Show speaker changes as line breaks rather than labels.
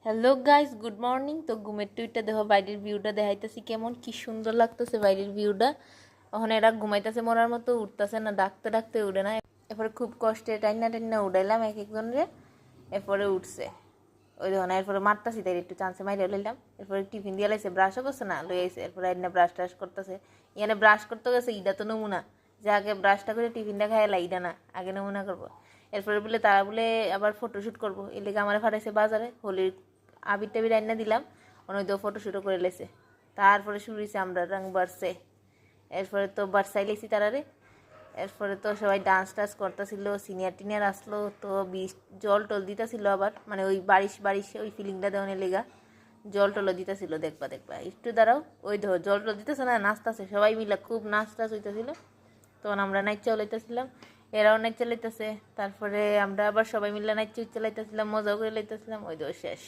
Hello guys, good morning. তো ঘুমের টুইটা দেখো, বাইরের ভিউটা দেখাইতেছি কেমন কি সুন্দর লাগতেছে বাইরের ভিউটা। ওখানে এরা ঘুমাইতেছে মরার মতো, উঠতেছে না, ডাকতে ডাকতে উঠে না। এরপরে খুব কষ্টে টাইনা টাইনা উঠাইলাম এক একজন রে। এরপরে উঠছে ওই দেখো না। এরপরে মারতাছি, তাই একটু চান্সে মাইরে লইলাম। এরপরে টিফিন দিয়ে লাইছে, ব্রাশও করছে না, লই আইছে। এরপরে এনে ব্রাশ ট্রাশ করতেছে। এখানে ব্রাশ করতে গেছে, ইটা তো নমুনা যে আগে ব্রাশটা করে টিফিনটা খাইলা, ইটা না, আগে নমুনা করবো। এরপরে বলে তারা বলে আবার ফটোশ্যুট করবো, এর লেগে আমার ফাটাইছে বাজারে। হোলির আবির টাবির রান্না দিলাম, অনেক তো ফটোশ্যুটও করে লেছে। তারপরে শুরু হয়েছে আমরা রং বাড়ছে। এরপরে তো বার্সাই লেছি তারারে। এরপরে তো সবাই ডান্স টান্স করতেছিল, সিনিয়র টিনিয়র আসলো, তো জল টল দিতেছিল আবার, মানে ওই বারিশ বারিশ ওই ফিলিংটা দেওয়ানের লেগা জল টলও দিতেছিল। দেখবা দেখবা একটু দাঁড়াও, ওই ধর জল টল দিতেছে না, নাচতেছে সবাই মিলে, খুব নাচ টাচ হইতেছিল। তখন আমরা নাচ চালাইতেছিলাম, এরাও নাচ চালাইতেছে। তারপরে আমরা আবার সবাই মিলে নাচ চালাইতেছিলাম, মজাও করে লাইতেছিলাম। ওই তো শেষ।